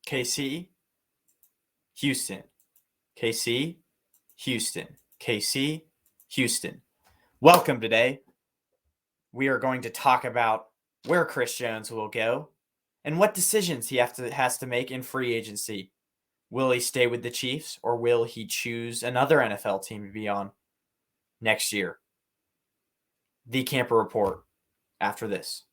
KC, Houston, KC, Houston, KC, Houston. Welcome today. We are going to talk about where Chris Jones will go and what decisions he has to make in free agency. Will he stay with the Chiefs or will he choose another NFL team to be on next year? The Camper Report after this.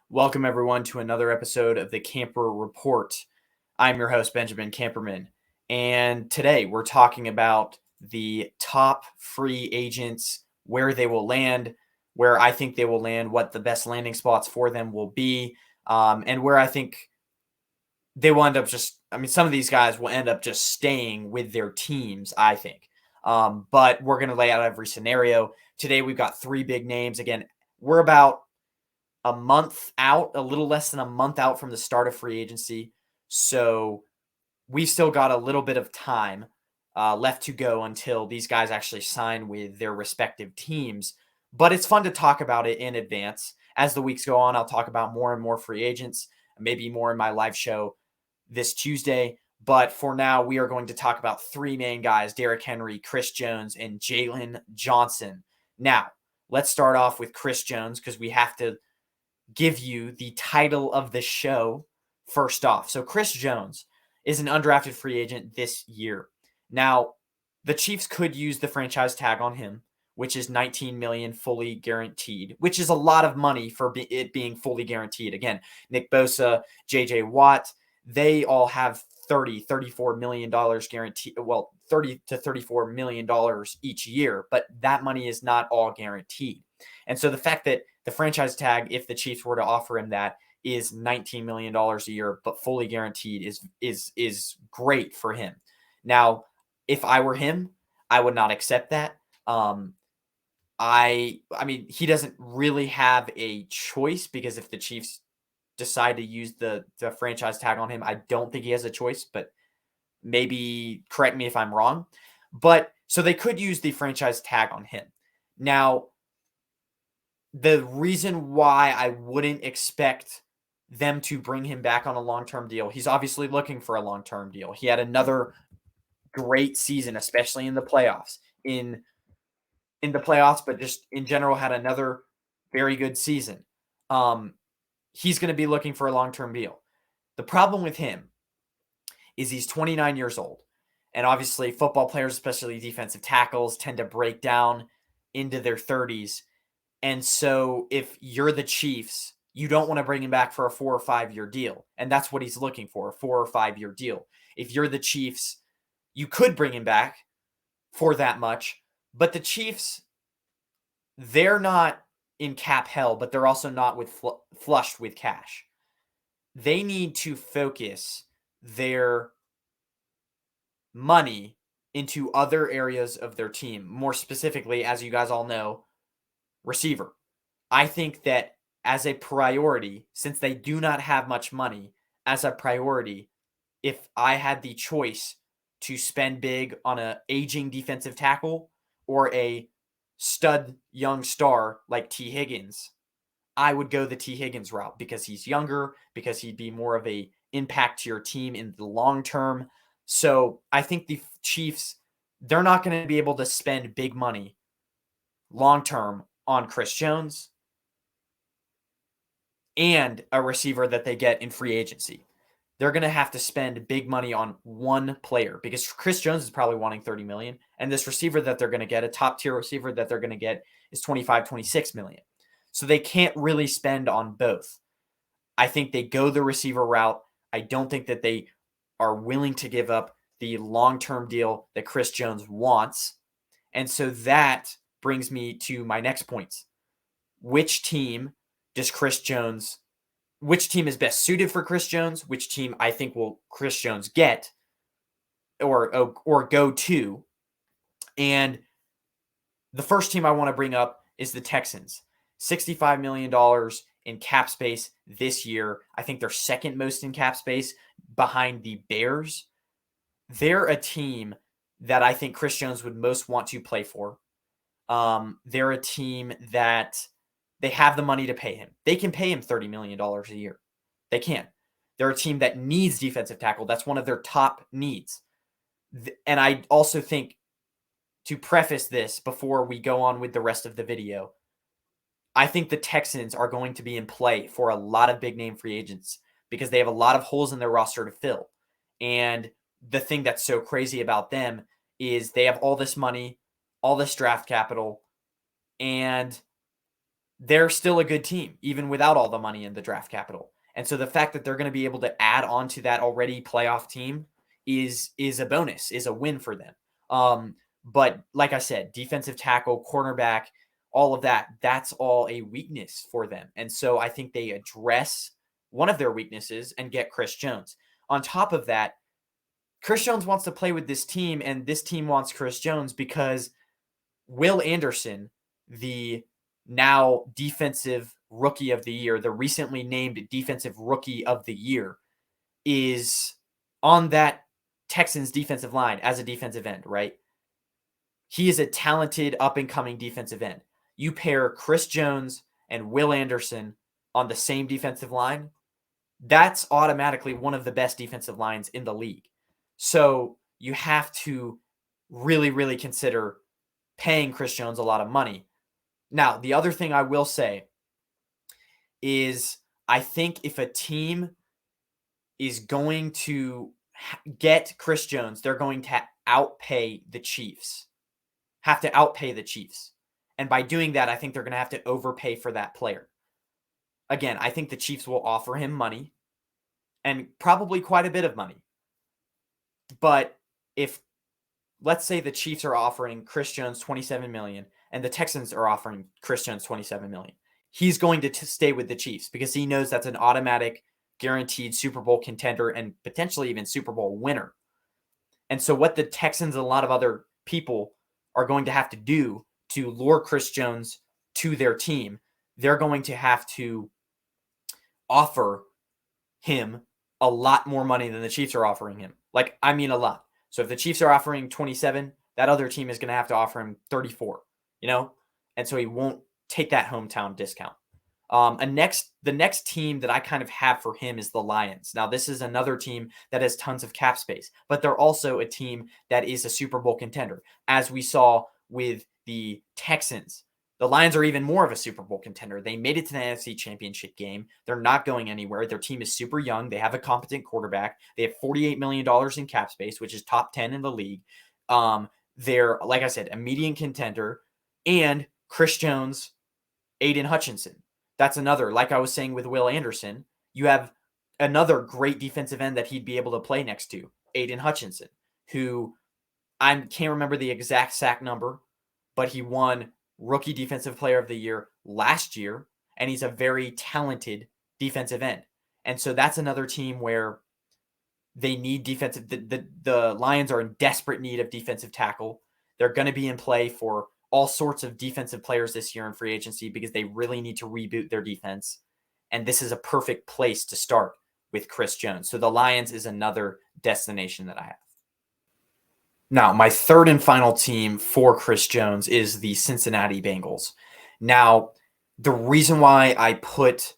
Welcome, everyone, to another episode of the Camper Report. I'm your host, Benjamin Camperman, and today we're talking about the top free agents, where they will land, where I think they will land, what the best landing spots for them will be, and where I think they will end up some of these guys will end up just staying with their teams, I think. But we're going to lay out every scenario. Today we've got three big names. Again, we're about a month out, a little less than a month out from the start of free agency. So we've still got a little bit of time left to go until these guys actually sign with their respective teams. But it's fun to talk about it in advance. As the weeks go on, I'll talk about more and more free agents, maybe more in my live show this Tuesday. But for now, we are going to talk about three main guys: Derrick Henry, Chris Jones, and Jaylon Johnson. Now, let's start off with Chris Jones because we have to give you the title of the show first off. So Chris Jones is an undrafted free agent this year. Now, the Chiefs could use the franchise tag on him, which is $19 million fully guaranteed, which is a lot of money for it being fully guaranteed. Again, Nick Bosa, JJ Watt, they all have $34 million guaranteed. Well, $30 to $34 million each year, but that money is not all guaranteed. And so the fact that the franchise tag, if the Chiefs were to offer him that, is $19 million a year, but fully guaranteed is great for him. Now, if I were him, I would not accept that. I mean, he doesn't really have a choice because if the Chiefs decide to use the franchise tag on him, I don't think he has a choice, but maybe correct me if I'm wrong. But so they could use the franchise tag on him. Now, the reason why I wouldn't expect them to bring him back on a long-term deal, he's obviously looking for a long-term deal. He had another great season, especially in the playoffs. In the playoffs, but just in general had another very good season. He's going to be looking for a long-term deal. The problem with him is he's 29 years old. And obviously football players, especially defensive tackles, tend to break down into their 30s. And so if you're the Chiefs, you don't want to bring him back for a 4 or 5 year deal. And that's what he's looking for, a 4 or 5 year deal. If you're the Chiefs, you could bring him back for that much. But the Chiefs, they're not in cap hell, but they're also not flushed with cash. They need to focus their money into other areas of their team. More specifically, as you guys all know, receiver. I think that as a priority, since they do not have much money, as a priority, if I had the choice to spend big on an aging defensive tackle or a stud young star like T. Higgins, I would go the T. Higgins route because he's younger, because he'd be more of a impact to your team in the long term. So I think the Chiefs, they're not going to be able to spend big money long term on Chris Jones and a receiver that they get in free agency. They're going to have to spend big money on one player because Chris Jones is probably wanting $30 million. And this receiver that they're going to get, a top tier receiver that they're going to get, is $25, $26 million. So they can't really spend on both. I think they go the receiver route. I don't think that they are willing to give up the long-term deal that Chris Jones wants. And so that brings me to my next points. Which team is best suited for Chris Jones? Which team I think will Chris Jones get or go to? And The first team I want to bring up is the Texans. $65 million in cap space this year. I think they're second most in cap space behind the Bears. They're a team that I think Chris Jones would most want to play for. They're a team that they have the money to pay him. They can pay him $30 million a year. They can. They're a team that needs defensive tackle. That's one of their top needs. And I also think, to preface this before we go on with the rest of the video, I think the Texans are going to be in play for a lot of big name free agents because they have a lot of holes in their roster to fill. And the thing that's so crazy about them is they have all this money, all this draft capital, and they're still a good team, even without all the money and the draft capital. And so the fact that they're going to be able to add on to that already playoff team is a bonus, is a win for them. But like I said, defensive tackle, cornerback, all of that, that's all a weakness for them. And so I think they address one of their weaknesses and get Chris Jones. On top of that, Chris Jones wants to play with this team, and this team wants Chris Jones because Will Anderson, the now defensive rookie of the year, the recently named defensive rookie of the year, is on that Texans defensive line as a defensive end, right? He is a talented up-and-coming defensive end. You pair Chris Jones and Will Anderson on the same defensive line, that's automatically one of the best defensive lines in the league. So you have to really, really consider paying Chris Jones a lot of money. Now, the other thing I will say is I think if a team is going to get Chris Jones, they're going to outpay the Chiefs. Have to outpay the Chiefs. And by doing that, I think they're going to have to overpay for that player. Again, I think the Chiefs will offer him money and probably quite a bit of money. But if, let's say the Chiefs are offering Chris Jones $27 million and the Texans are offering Chris Jones $27 million, he's going to stay with the Chiefs because he knows that's an automatic, guaranteed Super Bowl contender and potentially even Super Bowl winner. And so what the Texans and a lot of other people are going to have to do to lure Chris Jones to their team, they're going to have to offer him a lot more money than the Chiefs are offering him. Like, I mean a lot. So if the Chiefs are offering 27, that other team is going to have to offer him 34, And so he won't take that hometown discount. The next team that I kind of have for him is the Lions. Now, this is another team that has tons of cap space, but they're also a team that is a Super Bowl contender. As we saw with the Texans, the Lions are even more of a Super Bowl contender. They made it to the NFC Championship game. They're not going anywhere. Their team is super young. They have a competent quarterback. They have $48 million in cap space, which is top 10 in the league. They're, like I said, a median contender. And Chris Jones, Aiden Hutchinson. That's another, like I was saying with Will Anderson, you have another great defensive end that he'd be able to play next to, Aiden Hutchinson, who I can't remember the exact sack number, but he won Rookie Defensive Player of the Year last year, and he's a very talented defensive end. And so that's another team where they need defensive. The Lions are in desperate need of defensive tackle. They're going to be in play for all sorts of defensive players this year in free agency because they really need to reboot their defense. And this is a perfect place to start with Chris Jones. So the Lions is another destination that I have. Now, my third and final team for Chris Jones is the Cincinnati Bengals. Now, the reason why I put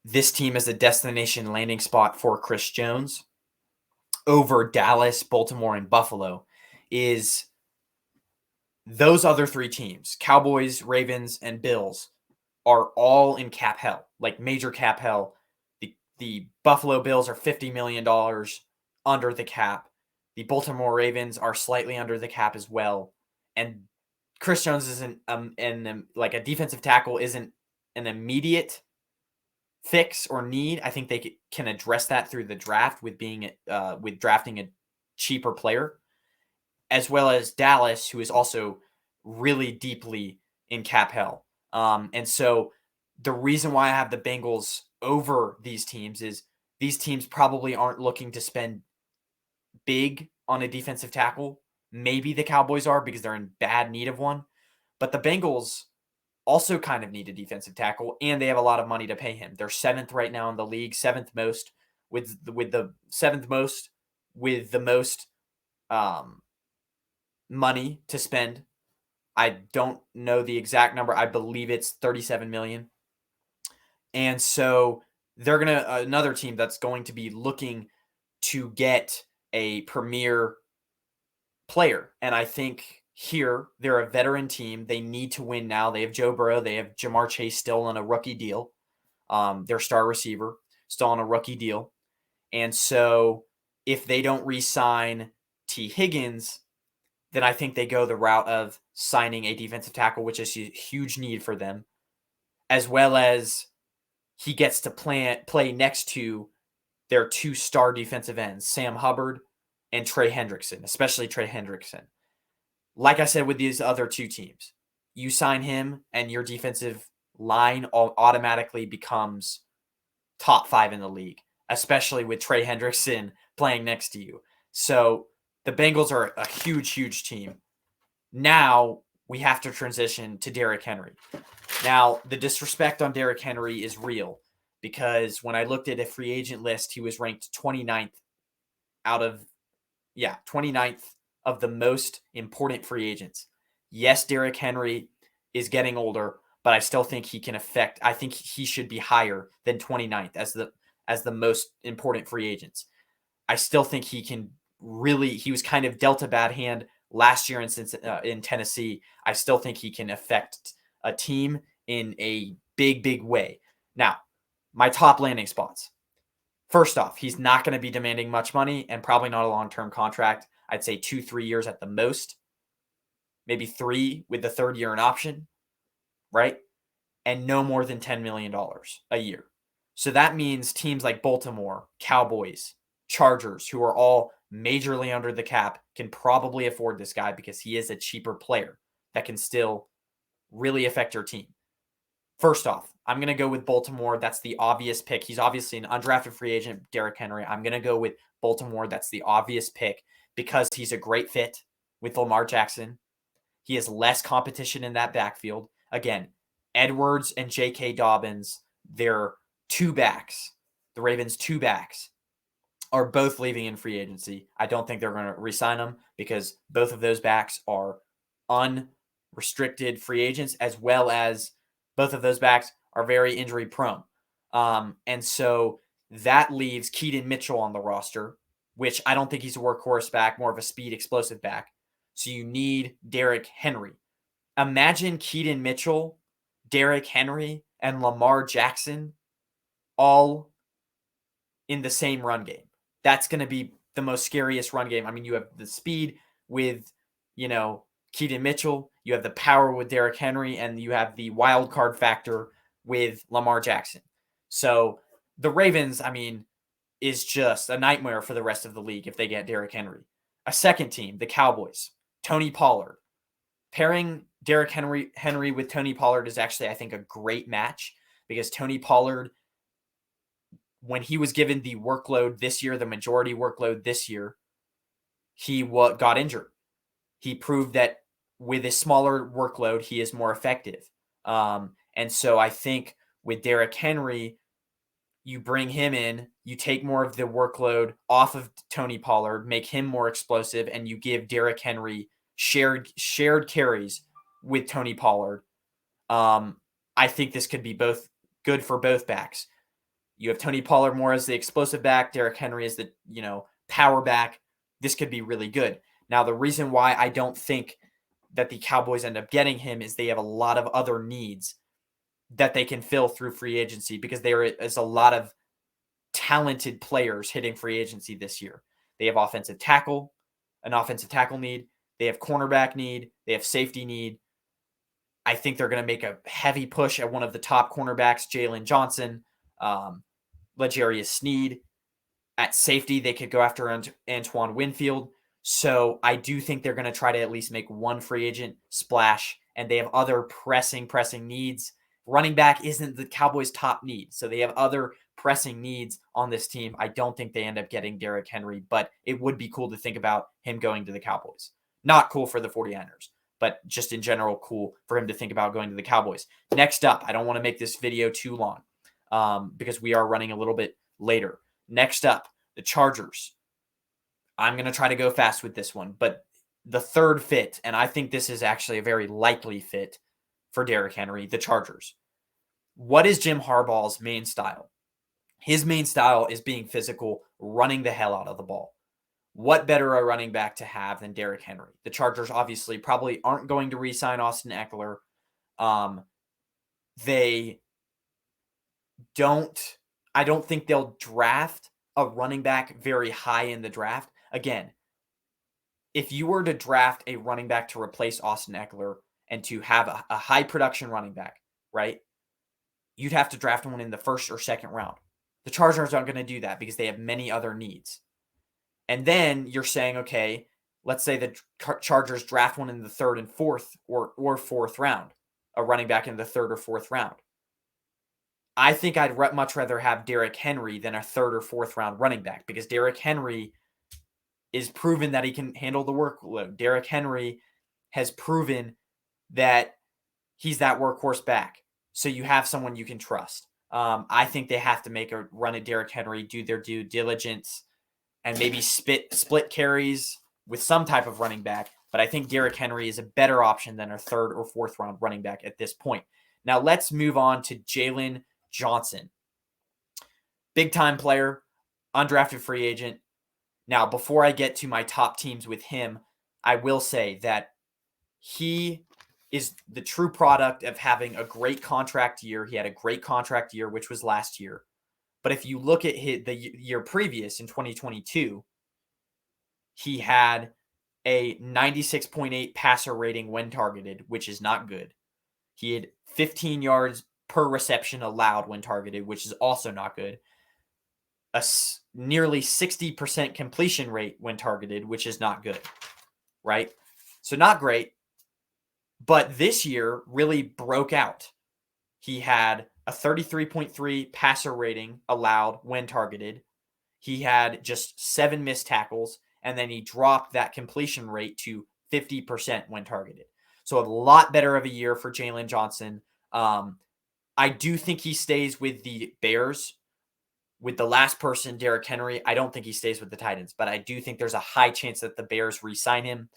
this team as a destination landing spot for Chris Jones over Dallas, Baltimore, and Buffalo is those other three teams, Cowboys, Ravens, and Bills, are all in cap hell, like major cap hell. The Buffalo Bills are $50 million under the cap. The Baltimore Ravens are slightly under the cap as well. And Chris Jones isn't like a defensive tackle isn't an immediate fix or need. I think they can address that through the draft with drafting a cheaper player, as well as Dallas, who is also really deeply in cap hell. And so the reason why I have the Bengals over these teams is these teams probably aren't looking to spend big on a defensive tackle. Maybe the Cowboys are because they're in bad need of one. But the Bengals also kind of need a defensive tackle, and they have a lot of money to pay him. They're seventh right now in the league, seventh most with the seventh most with the most money to spend. I don't know the exact number. I believe it's 37 million. And so they're going to another team that's going to be looking to get a premier player. And I think here they're a veteran team. They need to win now. They have Joe Burrow. They have Jamar Chase still on a rookie deal. Their star receiver still on a rookie deal. And so if they don't re-sign T. Higgins, then I think they go the route of signing a defensive tackle, which is a huge need for them, as well as he gets to play next to their two star defensive ends, Sam Hubbard and Trey Hendrickson, especially Trey Hendrickson. Like I said with these other two teams, you sign him and your defensive line automatically becomes top 5 in the league, especially with Trey Hendrickson playing next to you. So the Bengals are a huge, huge team. Now we have to transition to Derrick Henry. Now, the disrespect on Derrick Henry is real because when I looked at a free agent list, he was ranked 29th out of, 29th of the most important free agents. Yes, Derrick Henry is getting older, but I still think he can affect. I think he should be higher than 29th as the most important free agents. I still think he can really. He was kind of dealt a bad hand last year in Tennessee. I still think he can affect a team in a big, big way. Now, my top landing spots. First off, he's not going to be demanding much money and probably not a long-term contract. I'd say 2-3 years at the most, maybe 3 with the third year an option, right? And no more than $10 million a year. So that means teams like Baltimore, Cowboys, Chargers, who are all majorly under the cap, can probably afford this guy because he is a cheaper player that can still really affect your team. First off, I'm going to go with Baltimore. That's the obvious pick. He's obviously an undrafted free agent, Derrick Henry. I'm going to go with Baltimore. That's the obvious pick because he's a great fit with Lamar Jackson. He has less competition in that backfield. Again, Edwards and J.K. Dobbins, their two backs, the Ravens' two backs, are both leaving in free agency. I don't think they're going to re-sign them because both of those backs are unrestricted free agents, as well as both of those backs are very injury prone. And so that leaves Keaton Mitchell on the roster, which I don't think he's a workhorse back, more of a speed explosive back. So you need Derrick Henry. Imagine Keaton Mitchell, Derrick Henry, and Lamar Jackson all in the same run game. That's going to be the most scariest run game. I mean, you have the speed with, Keaton Mitchell, you have the power with Derrick Henry, and you have the wild card factor with Lamar Jackson. So the Ravens, is just a nightmare for the rest of the league if they get Derrick Henry. A second team, the Cowboys, Tony Pollard. Pairing Derrick Henry with Tony Pollard is actually, I think, a great match because Tony Pollard, when he was given the workload this year, the majority workload this year, he got injured. He proved that with a smaller workload, he is more effective. And so I think with Derrick Henry, you bring him in, you take more of the workload off of Tony Pollard, make him more explosive, and you give Derrick Henry shared carries with Tony Pollard. I think this could be both good for both backs. You have Tony Pollard more as the explosive back, Derrick Henry as the, power back. This could be really good. Now, the reason why I don't think that the Cowboys end up getting him is they have a lot of other needs that they can fill through free agency because there is a lot of talented players hitting free agency this year. They have an offensive tackle need. They have cornerback need. They have safety need. I think they're going to make a heavy push at one of the top cornerbacks, Jaylon Johnson, L'Jarius Sneed. At safety, they could go after Antoine Winfield. So I do think they're going to try to at least make one free agent splash, and they have other pressing needs. Running back isn't the Cowboys' top need, so they have other pressing needs on this team. I don't think they end up getting Derrick Henry, but it would be cool to think about him going to the Cowboys. Not cool for the 49ers, but just in general, cool for him to think about going to the Cowboys. Next up, I don't want to make this video too long because we are running a little bit later. Next up, the Chargers. I'm going to try to go fast with this one, but the third fit, and I think this is actually a very likely fit for Derrick Henry, the Chargers. What is Jim Harbaugh's main style? His main style is being physical, running the hell out of the ball. What better a running back to have than Derrick Henry? The Chargers obviously probably aren't going to re-sign Austin Eckler. I don't think they'll draft a running back very high in the draft. Again, if you were to draft a running back to replace Austin Eckler and to have a high production running back, right? You'd have to draft one in the first or second round. The Chargers aren't going to do that because they have many other needs. And then you're saying, okay, let's say the Chargers draft one in the third and fourth or fourth round, a running back in the third or fourth round. I think I'd much rather have Derrick Henry than a third or fourth round running back because Derrick Henry is proven that he can handle the workload. Derrick Henry has proven that he's that workhorse back. So you have someone you can trust. I think they have to make a run at Derrick Henry, do their due diligence, and maybe split carries with some type of running back. But I think Derrick Henry is a better option than a third or fourth round running back at this point. Now let's move on to Jaylon Johnson. Big time player, undrafted free agent. Now, before I get to my top teams with him, I will say that he is the true product of having a great contract year. He had a great contract year, which was last year. But if you look at the year previous in 2022, he had a 96.8 passer rating when targeted, which is not good. He had 15 yards per reception allowed when targeted, which is also not good. A nearly 60% completion rate when targeted, which is not good, right? So not great. But this year really broke out. He had a 33.3 passer rating allowed when targeted. He had just 7 missed tackles, and then he dropped that completion rate to 50% when targeted. So a lot better of a year for Jaylon Johnson. I do think he stays with the Bears. With the last person, Derrick Henry, I don't think he stays with the Titans, but I do think there's a high chance that the Bears re-sign him.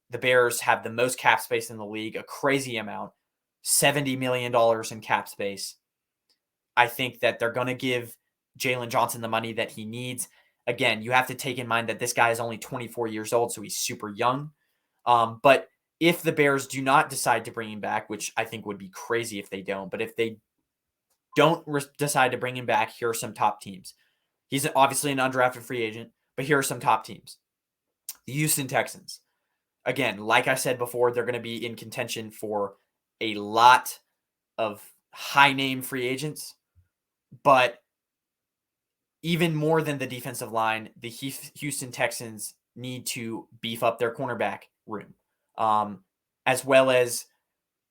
The Bears have the most cap space in the league, a crazy amount, $70 million in cap space. I think that they're going to give Jaylon Johnson the money that he needs. Again, you have to take in mind that this guy is only 24 years old, so he's super young. But if the Bears do not decide to bring him back, which I think would be crazy if they don't, but if they don't decide to bring him back, here are some top teams. He's obviously an undrafted free agent, but here are some top teams. The Houston Texans. Again, like I said before, they're going to be in contention for a lot of high-name free agents, but even more than the defensive line, the Houston Texans need to beef up their cornerback room, as well as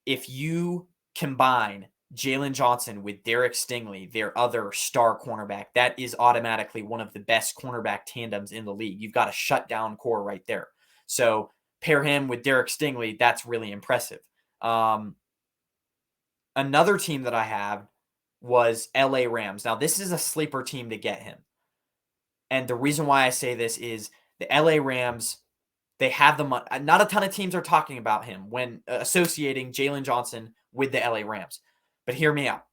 if you combine Jaylon Johnson with Derek Stingley, their other star cornerback, that is automatically one of the best cornerback tandems in the league. You've got a shutdown core right there. So pair him with Derek Stingley, that's really impressive. Another team that I have was LA Rams. Now, this is a sleeper team to get him. And the reason why I say this is the LA Rams, they have the money. Not a ton of teams are talking about him when associating Jaylon Johnson with the LA Rams. But hear me out.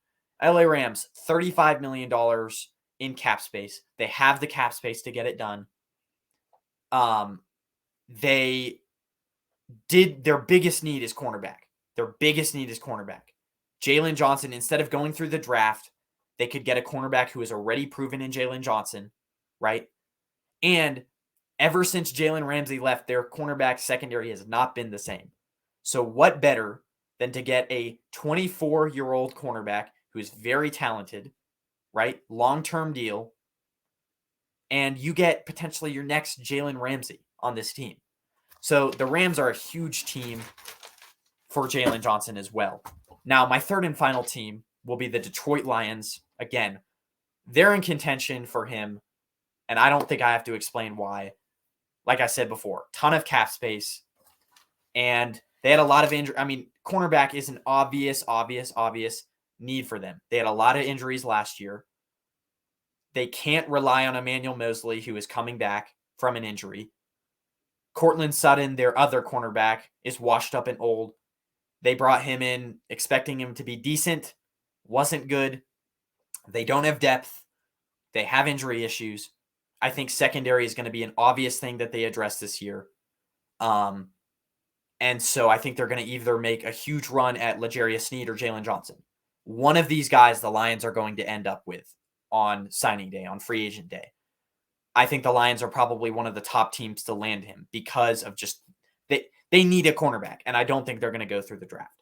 LA Rams, $35 million in cap space. They have the cap space to get it done. Their biggest need is cornerback. Jaylon Johnson, instead of going through the draft, they could get a cornerback who is already proven in Jaylon Johnson, right? And ever since Jalen Ramsey left, their cornerback secondary has not been the same. So what better than to get a 24-year-old cornerback who is very talented, right? Long-term deal. And you get potentially your next Jalen Ramsey on this team. So the Rams are a huge team for Jaylon Johnson as well. Now, my third and final team will be the Detroit Lions. Again, they're in contention for him, and I don't think I have to explain why. Like I said before, ton of cap space, and They had a lot of injury. I mean, cornerback is an obvious need for them. They had a lot of injuries last year. They can't rely on Emmanuel Mosley, who is coming back from an injury. Cortland Sutton, their other cornerback, is washed up and old. They brought him in expecting him to be decent. Wasn't good. They don't have depth. They have injury issues. I think secondary is going to be an obvious thing that they address this year. And so I think they're going to either make a huge run at L'Jarius Sneed or Jaylon Johnson. One of these guys the Lions are going to end up with on signing day, on free agent day. I think the Lions are probably one of the top teams to land him because of just they need a cornerback, and I don't think they're going to go through the draft.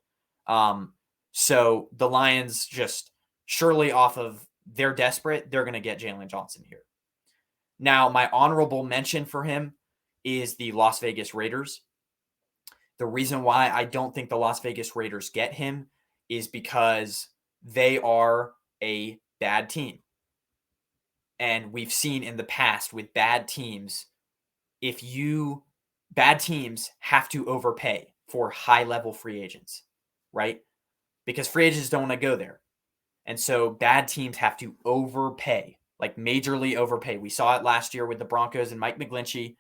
So the Lions just surely off of they're desperate, they're going to get Jaylon Johnson here. Now, my honorable mention for him is the Las Vegas Raiders. The reason why I don't think the Las Vegas Raiders get him is because they are a bad team. And we've seen in the past with bad teams, bad teams have to overpay for high-level free agents, right? Because free agents don't want to go there. And so bad teams have to overpay, like majorly overpay. We saw it last year with the Broncos and Mike McGlinchey.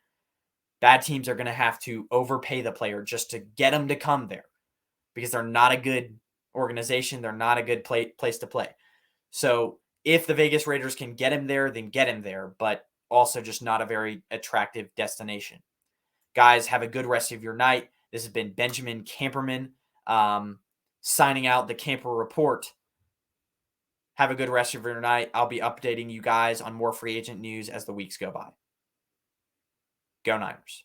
Bad teams are going to have to overpay the player just to get them to come there because they're not a good organization. They're not a good place to play. So if the Vegas Raiders can get him there, then get him there, but also just not a very attractive destination. Guys, have a good rest of your night. This has been Benjamin Camperman signing out the Camper Report. Have a good rest of your night. I'll be updating you guys on more free agent news as the weeks go by. Go Niners.